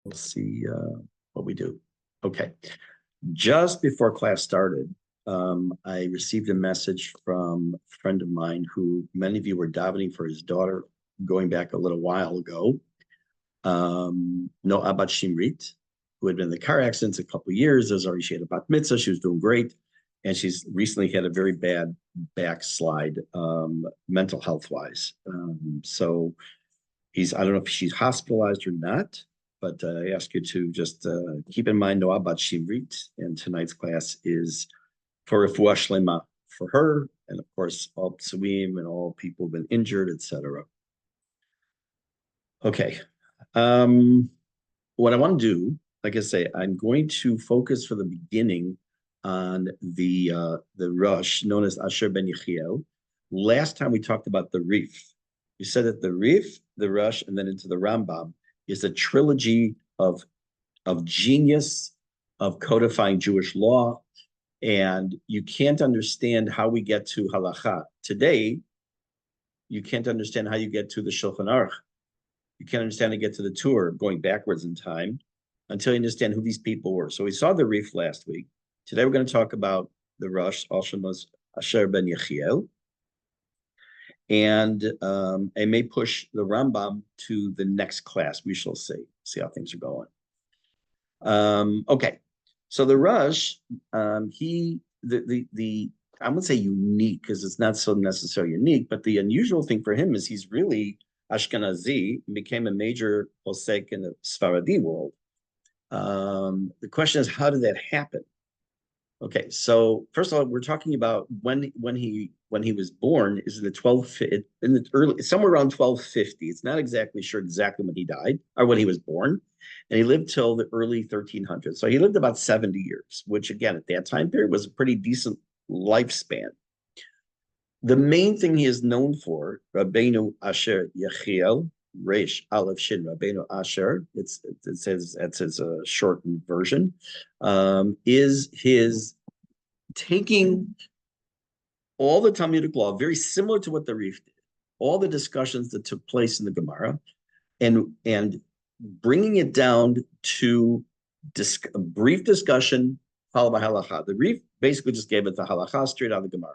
We'll see what we do. Okay. Just before class started, I received a message from a friend of mine who many of you were davening for his daughter going back a little while ago. No Abat Shimrit, who had been in the car accidents a couple of years. There's already she had a bat mitzvah. She was doing great. And she's recently had a very bad backslide, mental health wise. So I don't know if she's hospitalized or not, but I ask you to just keep in mind Noah Bat Shivrit, and tonight's class is for Refuah Shlema for her, and of course all psuim and all people who've been injured, etc. Okay, what I want to do, like I say, I'm going to focus for the beginning on the Rosh known as Asher ben Yechiel. Last time we talked about the Rif. You said that the Rif, the Rosh, and then into the Rambam is a trilogy of genius of codifying Jewish law, and you can't understand how we get to halacha today. You can't understand how you get to the Shulchan Aruch. You can't understand how to get to the Torah going backwards in time until you understand who these people were. So we saw the Rif last week. Today we're going to talk about the Rosh, also known as Asher ben Yechiel. And I may push the Rambam to the next class. We shall see how things are going. Okay, so the Rosh, I wouldn't say unique because it's not so necessarily unique, but the unusual thing for him is he's really Ashkenazi and became a major posek in the Sfaradi world. The question is, how did that happen? Okay, so first of all, we're talking about when he was born is in the early somewhere around 1250. It's not exactly sure exactly when he died or when he was born, and he lived till the early 1300s. So he lived about 70 years, which again at that time period was a pretty decent lifespan. The main thing he is known for, Rabbeinu Asher Yechiel, Reish Aleph Shin Rabbeinu Asher, it says that's his shortened version, is his taking all the Talmudic law, very similar to what the Rif did, all the discussions that took place in the Gemara, and bringing it down to a brief discussion followed by halacha. The Rif basically just gave it the halacha straight out of the Gemara.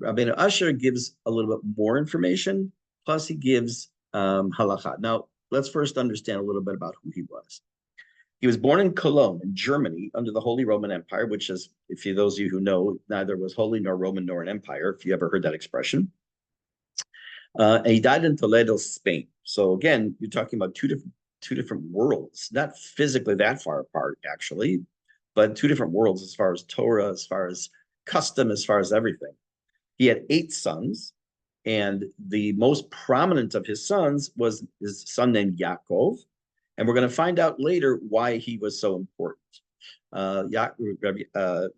Rabbeinu Asher gives a little bit more information, plus he gives halacha. Now, let's first understand a little bit about who he was. He was born in Cologne, in Germany, under the Holy Roman Empire, which is, those of you who know, neither was holy nor Roman nor an empire, if you ever heard that expression. And he died in Toledo, Spain. So again, you're talking about two different worlds, not physically that far apart, actually, but two different worlds as far as Torah, as far as custom, as far as everything. He had 8 sons, and the most prominent of his sons was his son named Yaakov, and we're going to find out later why he was so important. The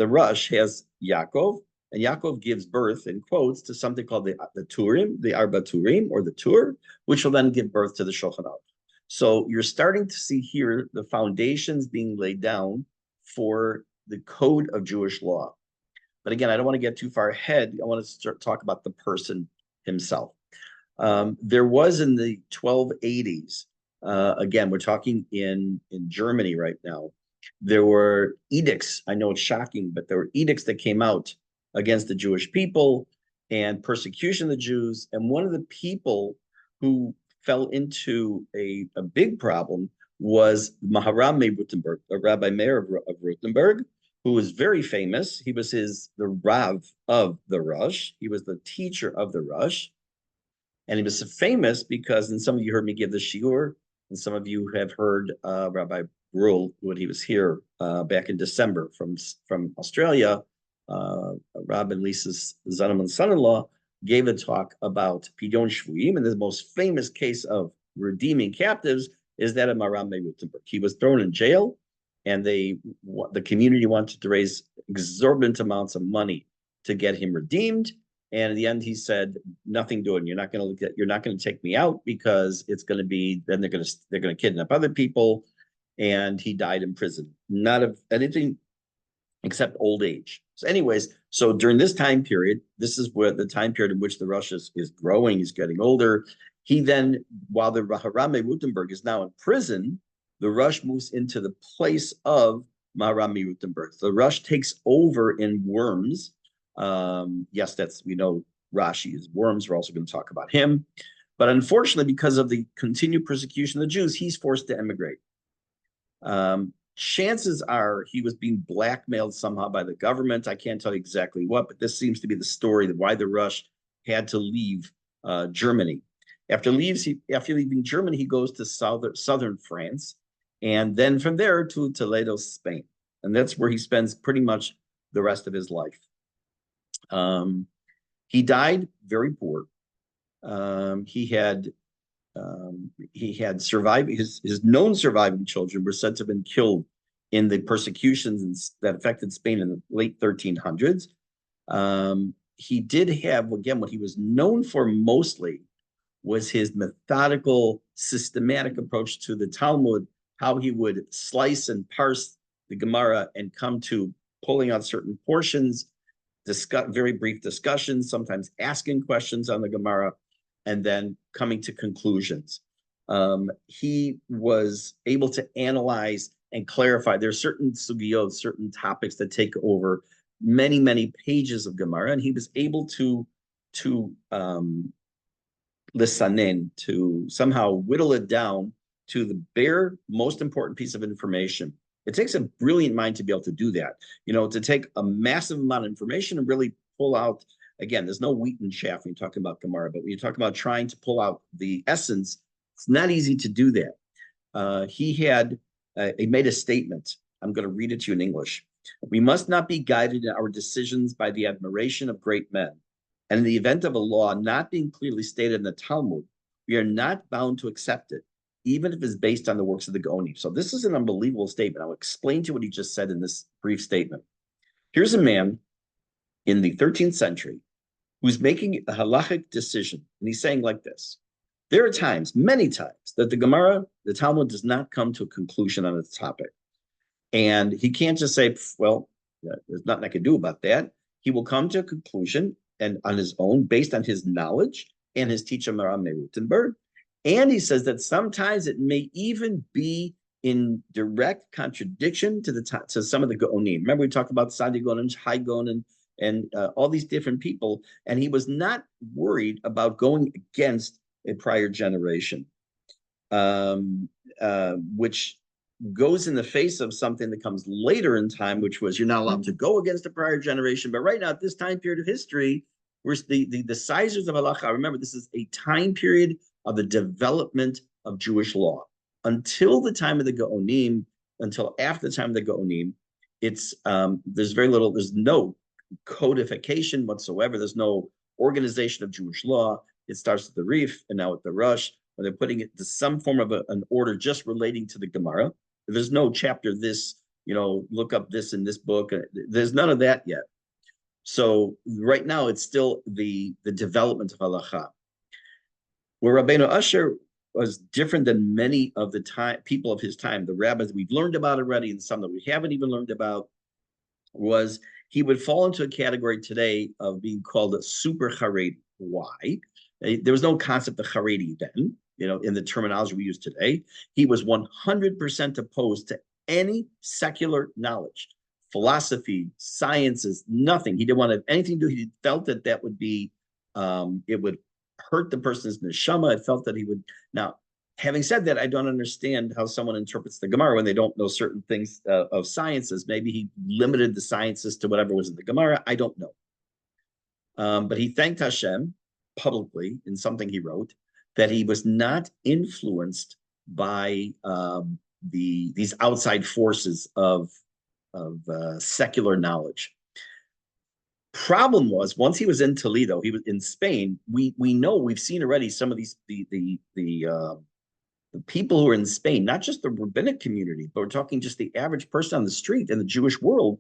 Rosh has Yaakov, and Yaakov gives birth, in quotes, to something called the Turim, the Arba Turim, or the Tur, which will then give birth to the Shulchan Aruch. So you're starting to see here the foundations being laid down for the code of Jewish law. But again, I don't want to get too far ahead. I want to talk about the person himself. There was in the 1280s, again, we're talking in Germany right now, there were edicts. I know it's shocking, but there were edicts that came out against the Jewish people and persecution of the Jews. And one of the people who fell into a big problem was Maharam Rutenberg, the Rabbi Meir of Rutenberg, who was very famous. He was the Rav of the Rosh. He was the teacher of the Rosh. And he was famous because, and some of you heard me give the shiur, and some of you have heard Rabbi Brule when he was here back in December from Australia. Rob and Lisa's Zanaman son-in-law gave a talk about Pidyon Shvuim, and the most famous case of redeeming captives is that of Maharam Rutenberg. He was thrown in jail, and the community wanted to raise exorbitant amounts of money to get him redeemed. And in the end, he said, "Nothing doing. You're not going to take me out because it's going to be. Then they're going to kidnap other people." And he died in prison, not of anything except old age. So, anyways, during this time period, this is where the time period in which the Rosh is growing. He's getting older. He then, while the Maharame Rutenberg is now in prison, the Rush moves into the place of Maharame Rutenberg. The Rush takes over in Worms. Yes, we know Rashi is Worms. We're also going to talk about him. But unfortunately, because of the continued persecution of the Jews, he's forced to emigrate. Chances are he was being blackmailed somehow by the government. I can't tell you exactly what, but this seems to be the story that why the Rush had to leave Germany. After leaving Germany, he goes to southern France, and then from there to Toledo, Spain. And that's where he spends pretty much the rest of his life. He died very poor. He had survived, his known surviving children were said to have been killed in the persecutions that affected Spain in the late 1300s. He did have, again, what he was known for mostly was his methodical, systematic approach to the Talmud, how he would slice and parse the Gemara and come to pulling out certain portions, very brief discussions, sometimes asking questions on the Gemara, and then coming to conclusions. He was able to analyze and clarify. There are certain sugiyot, certain topics that take over many, many pages of Gemara, and he was able to lisanen, to somehow whittle it down to the bare, most important piece of information. It takes a brilliant mind to be able to do that, to take a massive amount of information and really pull out, again, there's no wheat and chaff when you're talking about Gemara, but when you talk about trying to pull out the essence, it's not easy to do that. He made a statement. I'm going to read it to you in English. We must not be guided in our decisions by the admiration of great men. And in the event of a law not being clearly stated in the Talmud, we are not bound to accept it, even if it's based on the works of the Gaonim. So this is an unbelievable statement. I'll explain to you what he just said in this brief statement. Here's a man in the 13th century who's making a halachic decision. And he's saying like this: there are times, many times, that the Gemara, the Talmud, does not come to a conclusion on its topic. And he can't just say, well, there's nothing I can do about that. He will come to a conclusion and on his own, based on his knowledge and his teacher, Maharame Rutenberg. And he says that sometimes it may even be in direct contradiction to some of the Gaonim. Remember, we talked about Sadi Gon and Hai Gon and all these different people. And he was not worried about going against a prior generation, which goes in the face of something that comes later in time, which was you're not allowed to go against a prior generation. But right now, at this time period of history, where the sizers of halacha, remember, this is a time period of the development of Jewish law. Until the time of the Gaonim, until after the time of the Gaonim, there's no codification whatsoever. There's no organization of Jewish law. It starts at the Rif and now at the Rush, where they're putting it to some form of an order just relating to the Gemara. There's no chapter this, look up this in this book. There's none of that yet. So right now, it's still the development of halacha. Where Rabbeinu Usher was different than many of the people of his time, the rabbis we've learned about already and some that we haven't even learned about, was he would fall into a category today of being called a super Haredi. Why? There was no concept of Haredi then, in the terminology we use today. He was 100% opposed to any secular knowledge, philosophy, sciences, nothing. He didn't want to have anything to do. He felt that would be, it would hurt the person's neshama. It felt that he would. Now, having said that, I don't understand how someone interprets the Gemara when they don't know certain things of sciences. Maybe he limited the sciences to whatever was in the Gemara. I don't know. But he thanked Hashem publicly in something he wrote that he was not influenced by these outside forces of secular knowledge. Problem was, once he was in Toledo, he was in Spain. We've seen already some of these the people who are in Spain, not just the rabbinic community, but we're talking just the average person on the street in the Jewish world,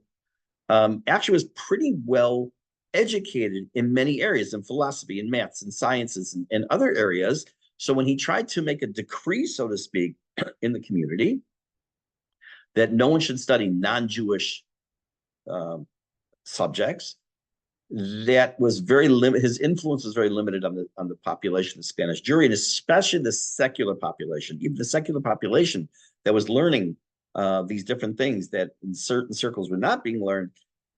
actually was pretty well educated in many areas, in philosophy, in maths, and sciences, and other areas. So when he tried to make a decree, so to speak, in the community that no one should study non-Jewish subjects, that was very limited. His influence was very limited on the population of Spanish Jewry, and especially the secular population, even the secular population that was learning these different things that in certain circles were not being learned.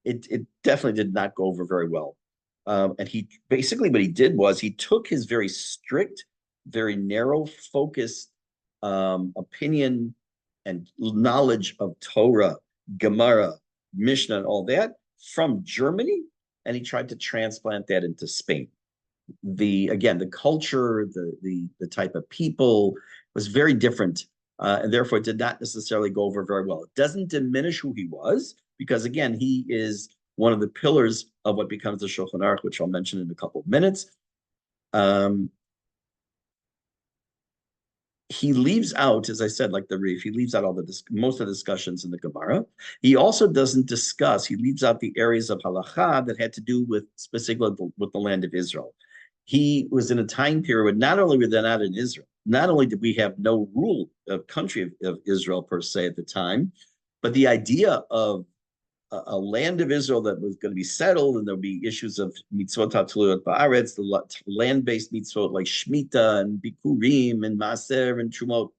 It definitely did not go over very well. And he basically what he did was he took his very strict, very narrow focused opinion and knowledge of Torah, Gemara, Mishnah, and all that from Germany, and he tried to transplant that into Spain. The culture, the type of people was very different, and therefore it did not necessarily go over very well. It doesn't diminish who he was, because again, he is one of the pillars of what becomes the Shulchan Aruch, which I'll mention in a couple of minutes. He leaves out, as I said, like the Rif, he leaves out most of the discussions in the Gemara. He also doesn't discuss, he leaves out the areas of halacha that had to do with specifically with the land of Israel. He was in a time period, not only were they not in Israel, not only did we have no rule of country of Israel per se at the time, but the idea of a land of Israel that was going to be settled, and there'll be issues of mitzvot hatuluyot ba'aretz, the land-based mitzvot like Shemitah and Bikurim and Maaser and Trumot,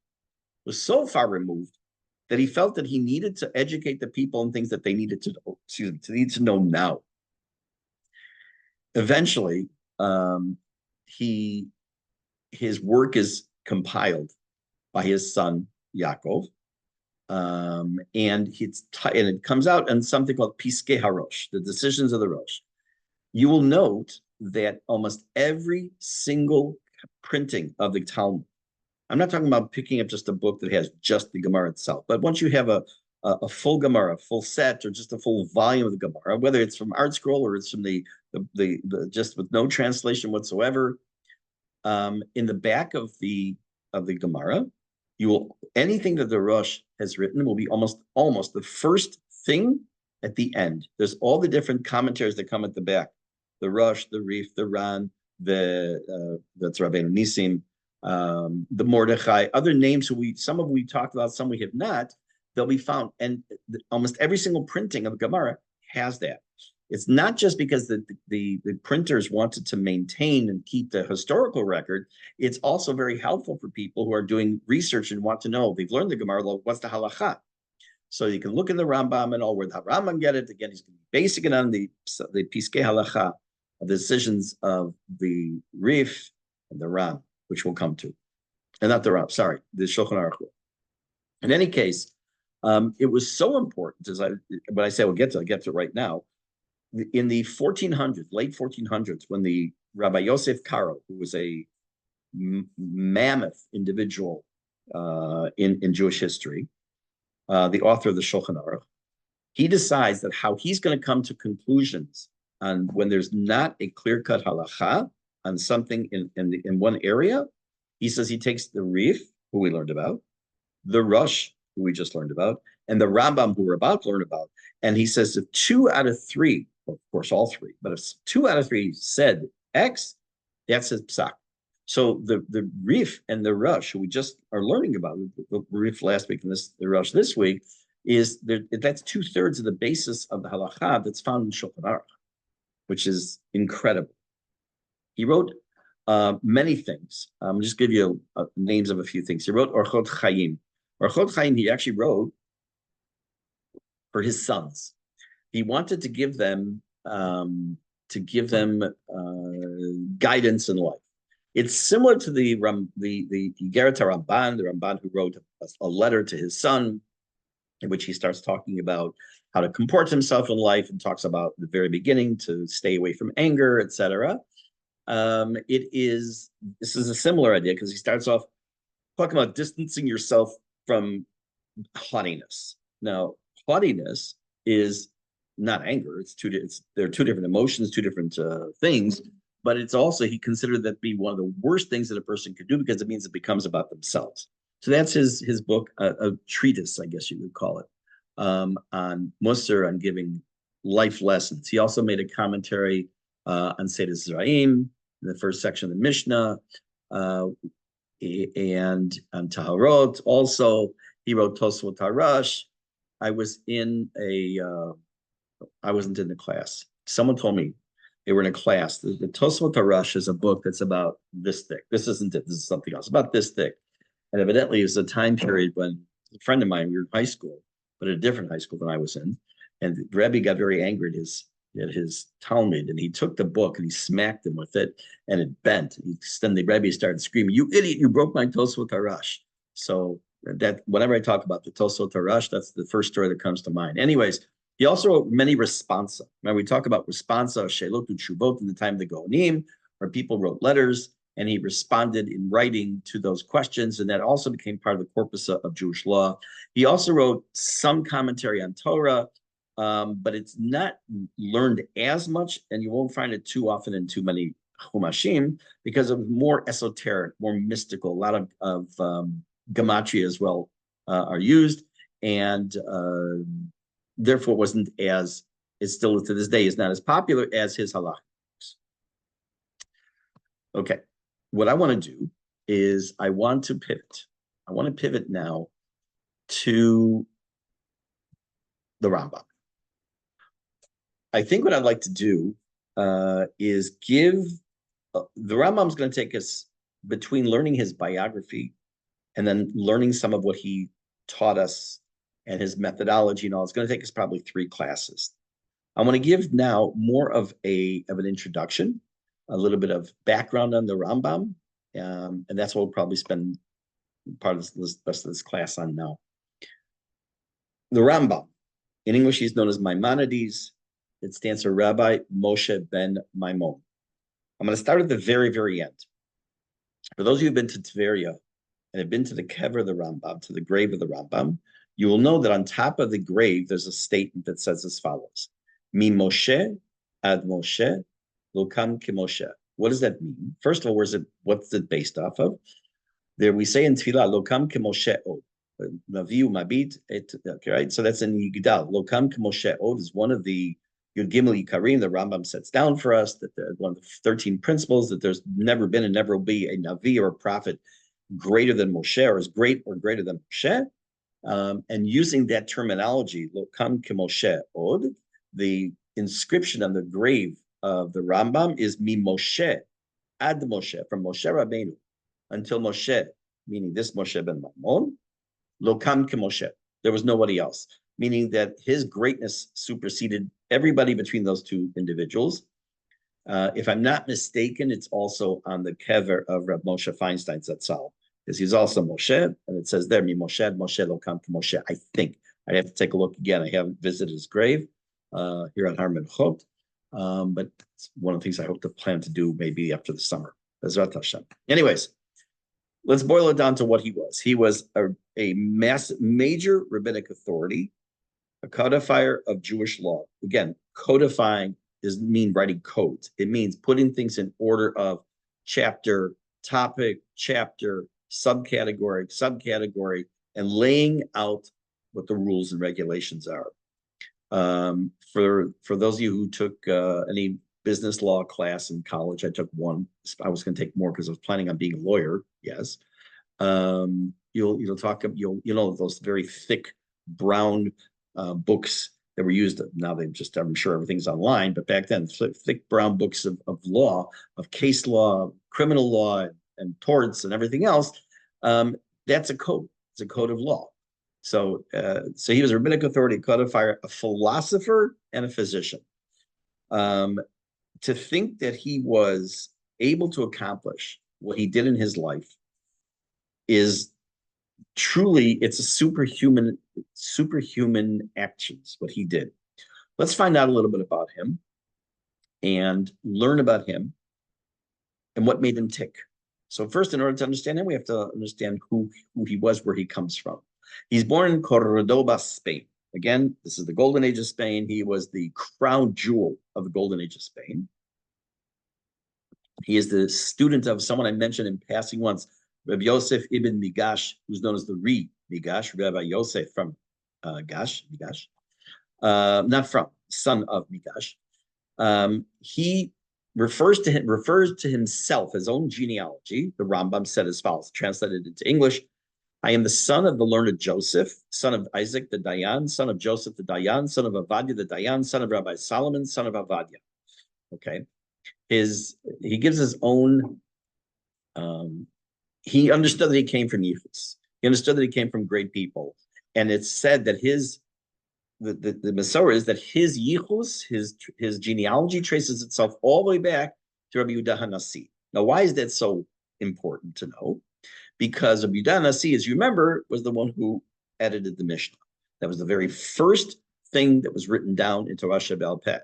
was so far removed that he felt that he needed to educate the people on things that they needed to know, to know now. Eventually, his work is compiled by his son Yaakov, and it comes out in something called Piskei HaRosh, the decisions of the Rosh. You will note that almost every single printing of the Talmud, I'm not talking about picking up just a book that has just the Gemara itself, but once you have a full Gemara, a full set, or just a full volume of the Gemara, whether it's from Art Scroll or it's from the just with no translation whatsoever, in the back of the Gemara, anything that the Rosh has written will be almost the first thing at the end. There's all the different commentaries that come at the back. The Rosh, the Rif, the Ran, that's Rabbeinu Nisim, the Mordechai, other names some of we talked about, some we have not. They'll be found, and almost every single printing of Gemara has that. It's not just because the printers wanted to maintain and keep the historical record. It's also very helpful for people who are doing research and want to know. They've learned the Gemara, what's the halacha? So you can look in the Rambam and all where the Rambam get it. Again, he's going to be basing it on the Piskei Halacha, the decisions of the Rif and the Ram, which we'll come to. And not the Ram, sorry, the Shulchan Aruch. In any case, it was so important, but I say I'll get to it right now. In the 1400s, late 1400s, when the Rabbi Yosef Karo, who was a mammoth individual in Jewish history, the author of the Shulchan Aruch, he decides that how he's going to come to conclusions on when there's not a clear-cut halacha on something in one area. He says he takes the Rif, who we learned about, the Rosh, who we just learned about, and the Rambam, who we're about to learn about, and he says if 2 out of 3, of course all 3, but if 2 out of 3 said X, that's his psak. So the Rif and the Rosh, who we just are learning about, the Rif last week and the Rosh this week, that's 2/3 of the basis of the halacha that's found in Shulchan Aruch, which is incredible. He wrote many things. I'll just give you names of a few things. He wrote Orchot Chaim. Orchot Chaim, he actually wrote for his sons. He wanted to give them guidance in life. It's similar to the Igeret Ramban, the Ramban who wrote a letter to his son, in which he starts talking about how to comport himself in life and talks about the very beginning to stay away from anger, etc. This is a similar idea because he starts off talking about distancing yourself from haughtiness. Now, haughtiness is not anger. There are two different emotions, two different things. But it's also, he considered that to be one of the worst things that a person could do because it means it becomes about themselves. So that's his book, a treatise, I guess you would call it, on Musar, on giving life lessons. He also made a commentary on Seder Zeraim, in the first section of the Mishnah, and on Taharot. Also, he wrote Tosfot Harash. I wasn't in the class. Someone told me, they were in a class. The Tosfot Harash is a book that's about this thick. This isn't it. This is something else. About this thick. And evidently, it was a time period when a friend of mine, we were in high school, but at a different high school than I was in. And the Rebbe got very angry at his Talmud, and he took the book and he smacked him with it, and it bent. Then the Rebbe started screaming, "You idiot! You broke my Tosfot Harash." So that whenever I talk about the Tosfot Harash, that's the first story that comes to mind. Anyways, he also wrote many responsa. Now we talk about responsa, shelot utshuvot in the time of the Gonim, where people wrote letters, and he responded in writing to those questions, and that also became part of the corpus of Jewish law. He also wrote some commentary on Torah, but it's not learned as much, and you won't find it too often in too many Chumashim because of more esoteric, more mystical. A lot of gematria as well are used, and therefore wasn't as, it's still to this day is not as popular as his halach. Okay, what I want to do is I want to pivot. I want to pivot now to the Rambam. I think what I'd like to do is give, the Rambam's going to take us between learning his biography and then learning some of what he taught us and his methodology and all. It's going to take us probably 3 classes. I want to give now more of an introduction, a little bit of background on the Rambam, and that's what we'll probably spend part of the rest of this class on now. The Rambam, in English, he's known as Maimonides. It stands for Rabbi Moshe ben Maimon. I'm going to start at the very, very end. For those of you who've been to Tveria and have been to the kever of the Rambam, to the grave of the Rambam, you will know that on top of the grave, there's a statement that says as follows: Mi Moshe ad Moshe, Lokam ki Moshe. What does that mean? First of all, what's it based off of? There we say in Tefillah, Lokam ki Moshe od. Naviu Mabit, okay, right? So that's in Yigdal. Lokam ki Moshe od is one of the Yud Gimel Yikarim the Rambam sets down for us, that one of the 13 principles, that there's never been and never will be a Navi or a prophet greater than Moshe, or as great or greater than Moshe. And using that terminology, Lokam ki Moshe od, the inscription on the grave of the Rambam is Mi Moshe ad Moshe, from Moshe Rabbeinu until Moshe, meaning this Moshe ben Maimon, Lokam ki Moshe. There was nobody else, meaning that his greatness superseded everybody between those 2 individuals. If I'm not mistaken, it's also on the kever of Reb Moshe Feinstein Zatzal, because he's also Moshe, and it says there, Mi Moshe ad Moshe Lokam ki Moshe. I think I have to take a look again. I haven't visited his grave here on Har Menachot, but it's one of the things I hope to plan to do maybe after the summer. Bezrat Hashem. Anyways, let's boil it down to what he was. He was a major rabbinic authority, a codifier of Jewish law. Again, codifying doesn't mean writing codes. It means putting things in order of chapter, topic, chapter, subcategory, and laying out what the rules and regulations are. For those of you who took any business law class in college, I took one. I was going to take more because I was planning on being a lawyer. Yes, you'll know those very thick brown books that were used. Now they just, I'm sure everything's online, but back then, thick brown books of law, of case law, criminal law, and torts and everything else. That's a code. It's a code of law. So he was a rabbinic authority, codifier, a philosopher, and a physician. To think that he was able to accomplish what he did in his life is truly, it's a superhuman actions, what he did. Let's find out a little bit about him and learn about him and what made him tick. So first, in order to understand him, we have to understand who he was, where he comes from. He's born in Cordoba, Spain. Again, this is the Golden Age of Spain. He was the crown jewel of the Golden Age of Spain. He is the student of someone I mentioned in passing once, Rabbi Yosef ibn Migash, who's known as the Migash, Rabbi Yosef from Migash, not from, son of Migash. He refers to himself, his own genealogy. The Rambam said as follows, translated into English: I am the son of the learned Joseph, son of Isaac the Dayan, son of Joseph the Dayan, son of Avadia the Dayan, son of Rabbi Solomon, son of Avadia. Okay, He gives his own. He understood that he came from Yichus. He understood that he came from great people, and it's said that the Masorah is that his Yichus, his genealogy traces itself all the way back to Rabbi Yehuda Hanassi. Now, why is that so important to know? Because Rabbi Yehuda Hanassi, as you remember, was the one who edited the Mishnah. That was the very first thing that was written down into Rasha B'al Peh,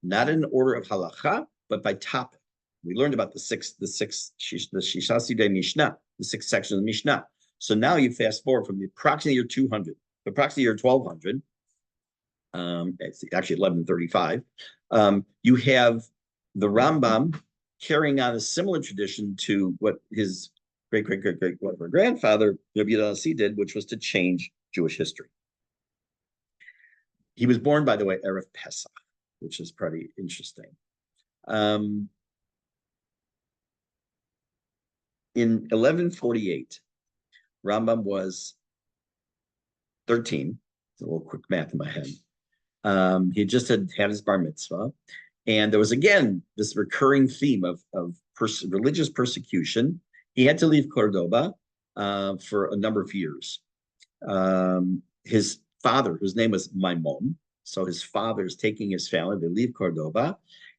not in order of halacha, but by topic. We learned about the Shishasi Mishnah, the 6 sections of the Mishnah. So now you fast forward from the approximately year 200, approximately year 1200, it's actually 1135. You have the Rambam carrying on a similar tradition to what his great grandfather Rabbi Yehuda did, which was to change Jewish history. He was born, by the way, Erev Pesach, which is pretty interesting. In 1148, Rambam was 13. It's a little quick math in my head. He just had his bar mitzvah. And there was, again, this recurring theme of religious persecution. He had to leave Cordoba for a number of years. His father, whose name was Maimon, so his father is taking his family, they leave Cordoba,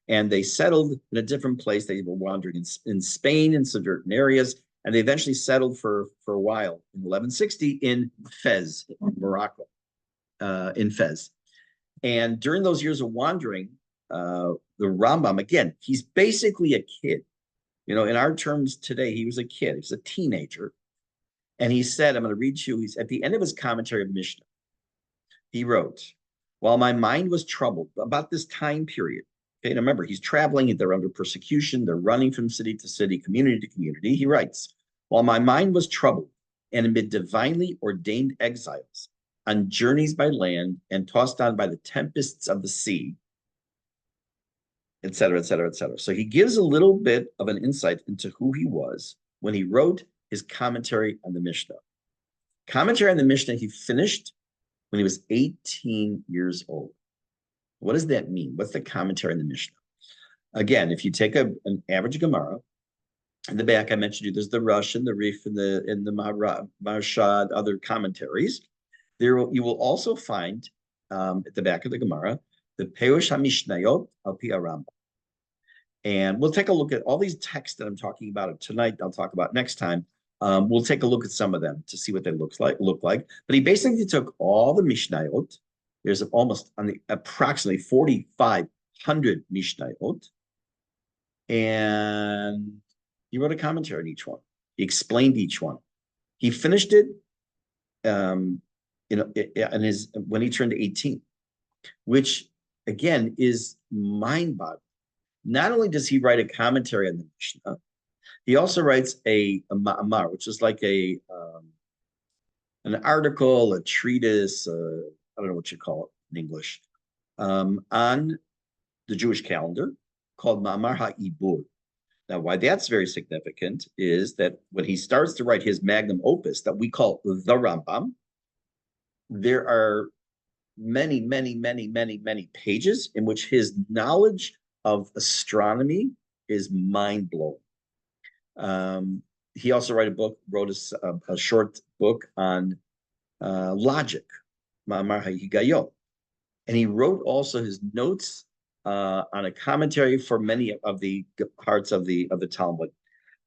and they settled in a different place. They were wandering in Spain in certain areas, and they eventually settled for a while in 1160 in Fez, in Morocco, in Fez. And during those years of wandering, the Rambam, again, he's basically a kid. You know, in our terms today, he was a kid. He was a teenager. And he said, I'm going to read you, he's at the end of his commentary of Mishnah. He wrote, while my mind was troubled about this time period, okay, and remember, he's traveling, they're under persecution, they're running from city to city, community to community. He writes, while my mind was troubled and amid divinely ordained exiles, on journeys by land and tossed on by the tempests of the sea, et cetera, et cetera, et cetera. So he gives a little bit of an insight into who he was when he wrote his commentary on the Mishnah. Commentary on the Mishnah he finished when he was 18 years old. What does that mean? What's the commentary on the Mishnah? Again, if you take an average Gemara, in the back I mentioned you, there's the Rush and the Rif and the Marshad, other commentaries. You will also find at the back of the Gemara the Perush HaMishnayot al Pi Rambam. And we'll take a look at all these texts that I'm talking about tonight. I'll talk about next time. We'll take a look at some of them to see what they look like. But he basically took all the Mishnayot. There's approximately 4,500 Mishnayot, and he wrote a commentary on each one. He explained each one. He finished it, when he turned 18, which again is mind-boggling. Not only does he write a commentary on the Mishnah, he also writes a ma'amar, which is like an article, a treatise, I don't know what you call it in English, on the Jewish calendar called Ma'amar HaIbur. Now, why that's very significant is that when he starts to write his magnum opus that we call the Rambam, there are many, many, many, many, many pages in which his knowledge of astronomy is mind-blowing. He also wrote a short book on logic, Ma'amar HaHigayon. And he wrote also his notes on a commentary for many of the parts of the Talmud.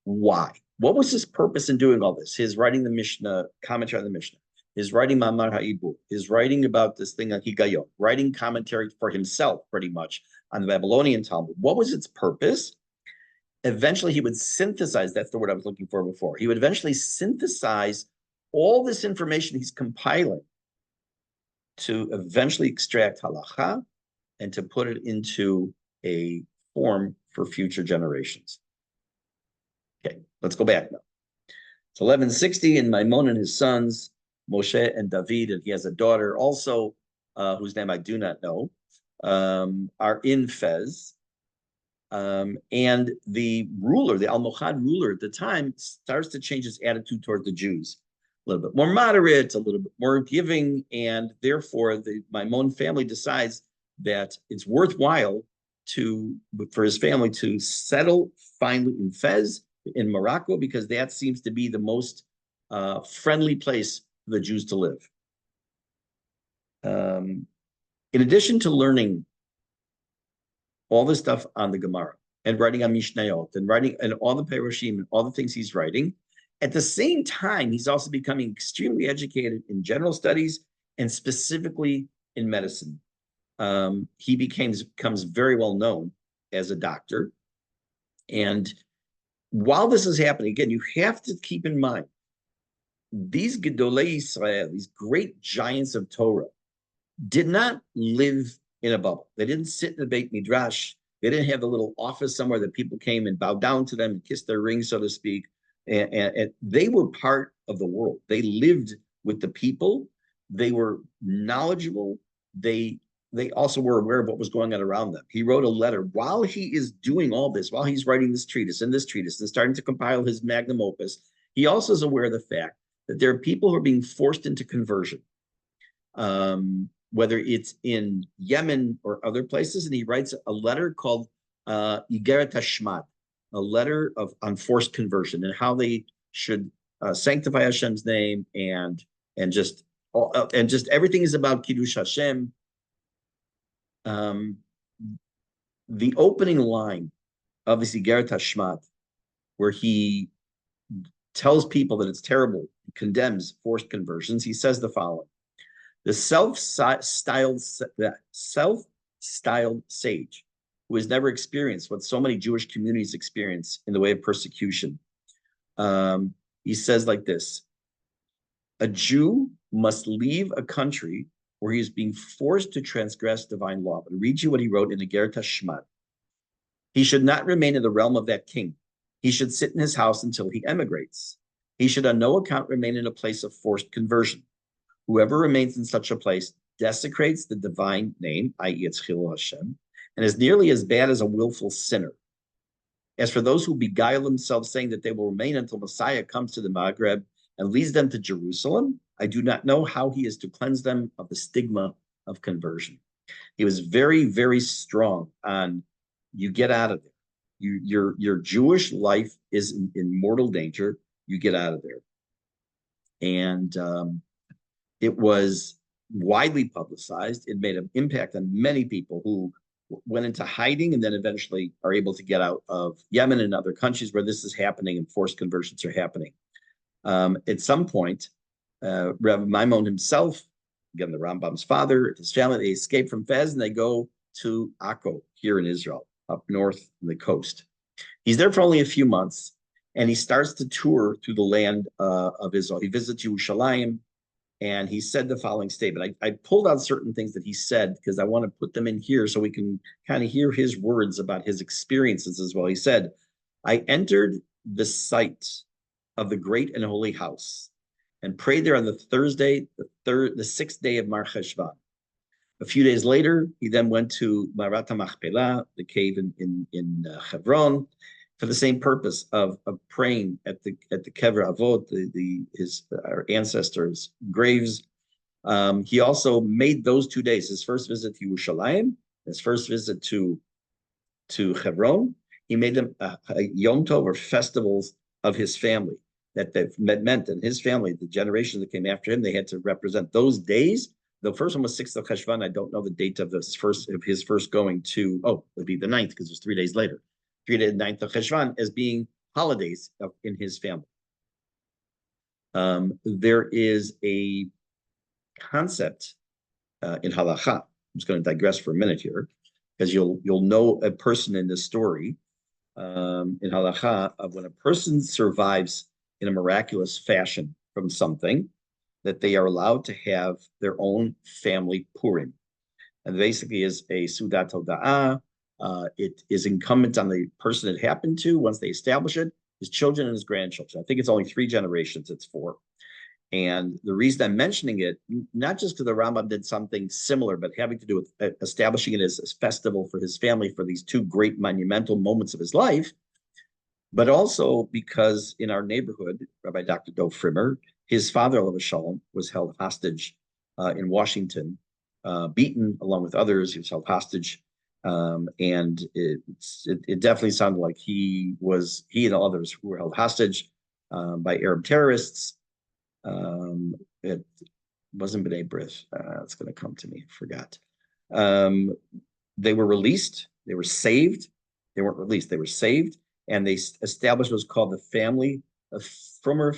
Why? What was his purpose in doing all this? His writing the Mishnah, commentary on the Mishnah, his writing Ma'amar HaIbur, his writing about this thing on Higayon, writing commentary for himself pretty much on the Babylonian Talmud. What was its purpose? Eventually he would synthesize, that's the word I was looking for before. He would eventually synthesize all this information he's compiling to eventually extract halacha and to put it into a form for future generations. Okay, let's go back now. It's 1160, and Maimon and his sons, Moshe and David, and he has a daughter also, whose name I do not know, are in Fez. And the ruler, the Almohad ruler at the time, starts to change his attitude toward the Jews. A little bit more moderate, a little bit more giving, and therefore the Maimon family decides that it's worthwhile for his family to settle finally in Fez in Morocco, because that seems to be the most friendly place for the Jews to live. In addition to learning all this stuff on the Gemara and writing on Mishnayot and writing and all the Perushim and all the things he's writing, at the same time, he's also becoming extremely educated in general studies and specifically in medicine. He becomes very well known as a doctor. And while this is happening, again, you have to keep in mind, these Gedolei Yisrael, these great giants of Torah, did not live in a bubble. They didn't sit in the Beit Midrash. They didn't have a little office somewhere that people came and bowed down to them and kissed their rings, so to speak. And they were part of the world. They lived with the people. They were knowledgeable. They also were aware of what was going on around them. He wrote a letter while he is doing all this, while he's writing this treatise and starting to compile his magnum opus. He also is aware of the fact that there are people who are being forced into conversion, whether it's in Yemen or other places. And he writes a letter called Igeret Hashmat, a letter on forced conversion and how they should sanctify Hashem's name and just everything is about Kiddush Hashem. The opening line of this Igeret Hashmat, where he tells people that it's terrible, condemns forced conversions, he says the following: the self-styled sage who has never experienced what so many Jewish communities experience in the way of persecution. He says like this: a Jew must leave a country where he is being forced to transgress divine law. But I'll read you what he wrote in the Igeret Hashmat. He should not remain in the realm of that king. He should sit in his house until he emigrates. He should on no account remain in a place of forced conversion. Whoever remains in such a place desecrates the divine name, i.e. it's Chilul Hashem, and is nearly as bad as a willful sinner. As for those who beguile themselves saying that they will remain until Messiah comes to the Maghreb and leads them to Jerusalem, I do not know how he is to cleanse them of the stigma of conversion. He was very, very strong on, you get out of there. Your Jewish life is in mortal danger. You get out of there. And it was widely publicized. It made an impact on many people who went into hiding and then eventually are able to get out of Yemen and other countries where this is happening and forced conversions are happening. At some point, Rabbi Maimon himself, again, the Rambam's father, his family, they escape from Fez and they go to Akko here in Israel, up north on the coast. He's there for only a few months, and he starts to tour through the land of Israel. He visits Yerushalayim, and he said the following statement. I pulled out certain things that he said because I want to put them in here so we can kind of hear his words about his experiences as well. He said, I entered the site of the great and holy house and prayed there on the Thursday, the sixth day of Mar Cheshvan. A few days later, he then went to Marat HaMachpelah, the cave in Hebron, for the same purpose of praying at the Kever Avot, our ancestors' graves. He also made those 2 days, his first visit to Yerushalayim, his first visit to Hebron. He made them a Yom Tov, or festivals of his family. That meant that his family, the generation that came after him, they had to represent those days. The first one was 6th of Cheshvan. I don't know the date of his first going to, it'd be the 9th because it was 3 days later. 9th of Cheshvan as being holidays in his family. There is a concept in halacha. I'm just going to digress for a minute here, because you'll know a person in this story in halacha of when a person survives in a miraculous fashion from something, that they are allowed to have their own family Purim. And basically is a Sudat Hoda'ah. It is incumbent on the person it happened to, once they establish it, his children and his grandchildren. I think it's only 3 generations, it's 4. And the reason I'm mentioning it, not just because the Rambam did something similar, but having to do with establishing it as a festival for his family for these 2 great monumental moments of his life, but also because in our neighborhood, Rabbi Dr. Dov Frimmer, his father, Alav Shalom, was held hostage in Washington, beaten along with others. He was held hostage And it definitely sounded like he and others who were held hostage by Arab terrorists. It wasn't B'nai B'rith. It's going to come to me. Forgot. Um, they were released. They were saved. They weren't released. They were saved, and they established what's called the family of Frimmer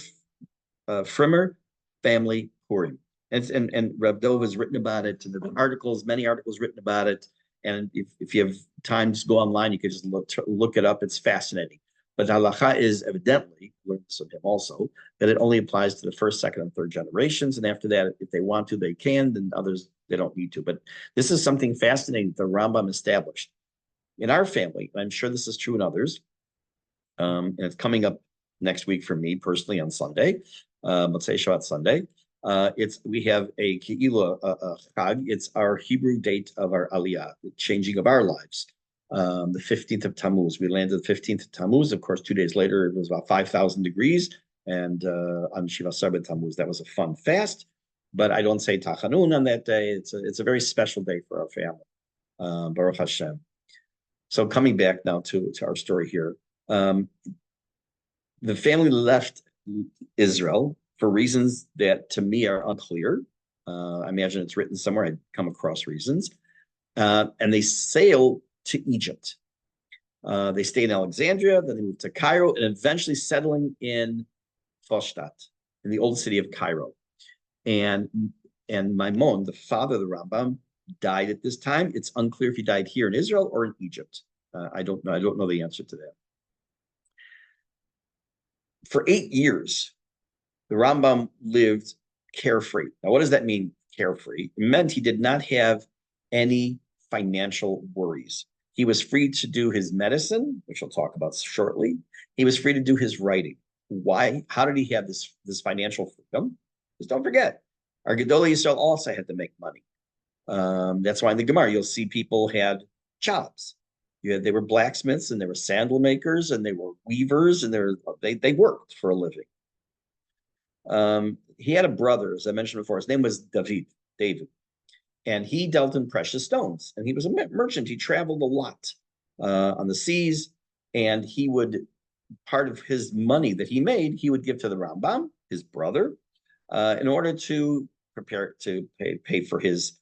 family Purim. And Rav Dov has written about it. And there have been articles, many articles written about it. And if you have time, just go online. You can just look it up. It's fascinating. But halacha is evidently, learned this of him also, that it only applies to the first, second, and third generations. And after that, if they want to, they can. And others, they don't need to. But this is something fascinating the Rambam established. In our family, and I'm sure this is true in others, and it's coming up next week for me personally on Sunday, let's say Shabbat Sunday. We have a Ke'ilah Chag. It's our Hebrew date of our Aliyah, the changing of our lives. The 15th of Tammuz. We landed the 15th of Tammuz. Of course, 2 days later, it was about 5,000 degrees. And on Shiva Sabbat Tammuz, that was a fun fast. But I don't say Tachanun on that day. It's a very special day for our family. Baruch Hashem. So coming back now to our story here. The family left Israel for reasons that to me are unclear. I imagine it's written somewhere. I'd come across reasons. And they sail to Egypt. They stayed in Alexandria, then they moved to Cairo, and eventually settling in Fostat, in the old city of Cairo. And Maimon, the father of the Rambam, died at this time. It's unclear if he died here in Israel or in Egypt. I don't know. I don't know the answer to that. For 8 years, the Rambam lived carefree. Now, what does that mean, carefree? It meant he did not have any financial worries. He was free to do his medicine, which we'll talk about shortly. He was free to do his writing. Why? How did he have this financial freedom? Because don't forget, our Gedolei Yisrael also had to make money. That's why in the Gemara, you'll see people had jobs. They were blacksmiths, and they were sandal makers, and they were weavers, and they worked for a living. He had a brother, as I mentioned before. His name was David, and he dealt in precious stones. And he was a merchant. He traveled a lot on the seas, and he would, part of his money that he made, he would give to the Rambam, his brother, in order to prepare to pay for his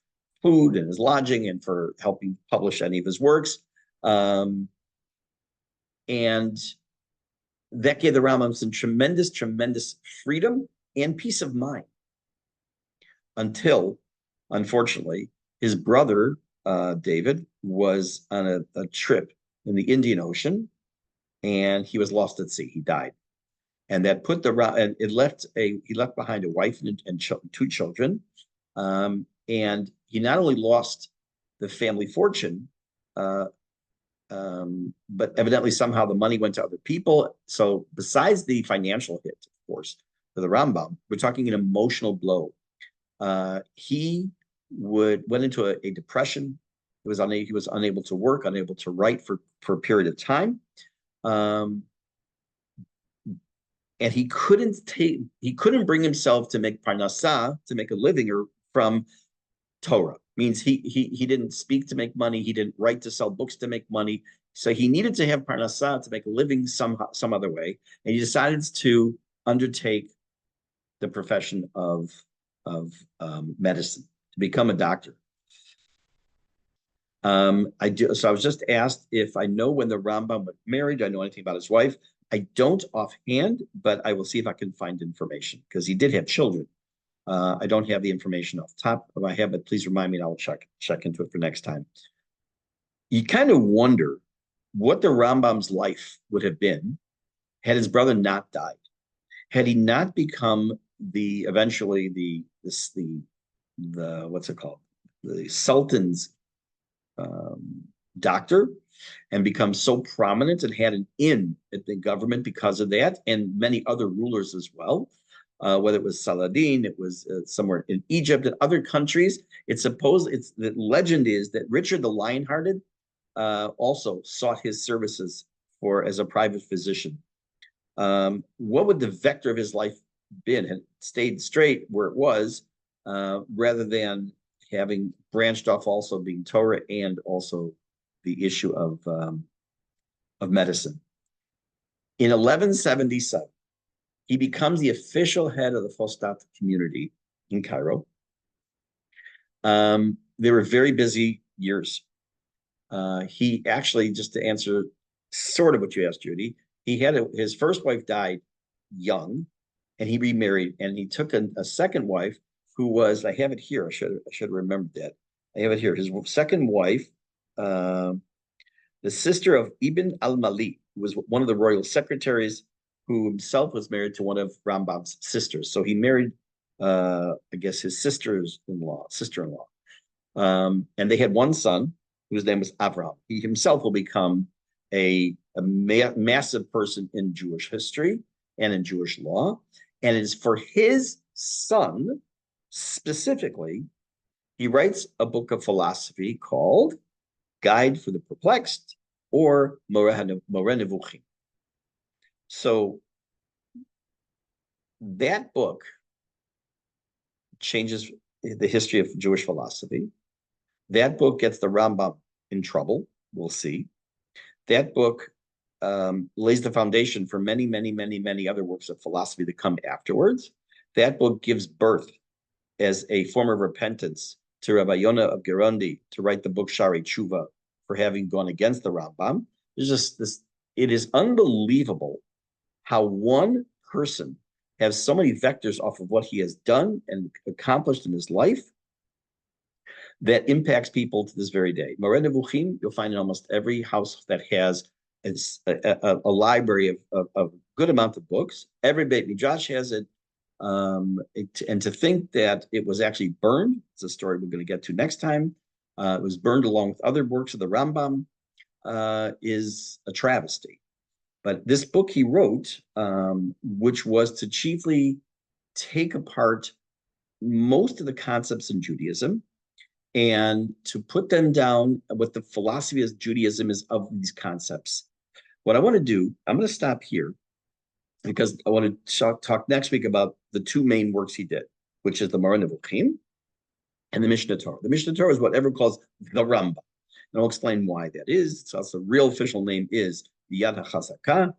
food and his lodging and for helping publish any of his works. And that gave the Rambam some tremendous, tremendous freedom and peace of mind until, unfortunately, his brother, David, was on a trip in the Indian Ocean, and he was lost at sea. He died. And that put and he left behind a wife and 2 children. And he not only lost the family fortune, but evidently somehow the money went to other people. So besides the financial hit, of course, for the Rambam, we're talking an emotional blow. He went into a depression. He was unable to work, unable to write for a period of time. And he couldn't bring himself to make parnasah, to make a living from Torah. Means he didn't speak to make money. He didn't write to sell books to make money. So he needed to have parnasah to make a living some other way. And he decided to undertake the profession of medicine, to become a doctor. So I was just asked if I know when the Rambam was married. Do I know anything about his wife? I don't offhand, but I will see if I can find information, because he did have children. I don't have the information off the top of my head, but please remind me and I'll check into it for next time. You kind of wonder what the Rambam's life would have been had his brother not died, had he not become eventually the what's it called, the Sultan's doctor, and become so prominent and had an in at the government because of that, and many other rulers as well. Whether it was Saladin, it was somewhere in Egypt and other countries. The legend is that Richard the Lionhearted also sought his services as a private physician. What would the vector of his life been had stayed straight where it was, rather than having branched off, also being Torah and also the issue of medicine. In 1177, he becomes the official head of the Fostat community in Cairo. They were very busy years. He actually, just to answer sort of what you asked, Judy, he had his first wife died young, and he remarried, and he took a second wife who was, I have it here. I should remember that. I have it here. His second wife, the sister of Ibn al-Mali, who was one of the royal secretaries, who himself was married to one of Rambam's sisters. So he married, I guess, his sister-in-law. And they had one son whose name was Avram. He himself will become a massive person in Jewish history and in Jewish law. And it is for his son, specifically, he writes a book of philosophy called Guide for the Perplexed, or Moreh Nevuchim. So that book changes the history of Jewish philosophy. That book gets the Rambam in trouble. We'll see. That book lays the foundation for many, many, many, many other works of philosophy that come afterwards. That book gives birth as a form of repentance to Rabbi Yonah of Gerundi to write the book Shari Tshuva for having gone against the Rambam. There's just this, it is unbelievable how one person has so many vectors off of what he has done and accomplished in his life that impacts people to this very day. Moreh Nevuchim, you'll find in almost every house that has a library of a good amount of books. Every Beit Midrash has it. And to think that it was actually burned, it's a story we're going to get to next time. It was burned along with other works of the Rambam, is a travesty. But this book he wrote, which was to chiefly take apart most of the concepts in Judaism and to put them down what the philosophy of Judaism is of these concepts. What I want to do, I'm going to stop here because I want to talk next week about the two main works he did, which is the Moreh Nevuchim and the Mishnah Torah. The Mishnah Torah is what everyone calls the Rambam. And I'll explain why that is. So the real official name is the Yad HaChazakah.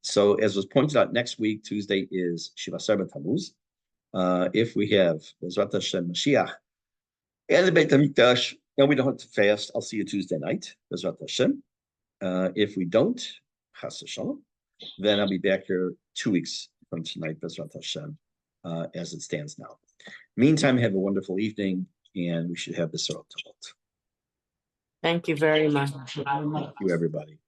So as was pointed out, next week, Tuesday, is Shiva Asar Tammuz. If we have Bezrat Hashem Mashiach and the Beit HaMikdash, and we don't have to fast, I'll see you Tuesday night, Bezrat Hashem. If we don't, Chas V'Shalom, then I'll be back here 2 weeks from tonight, Bezrat Hashem, as it stands now. Meantime, have a wonderful evening, and we should have this all told. Thank you very much. Thank you, everybody.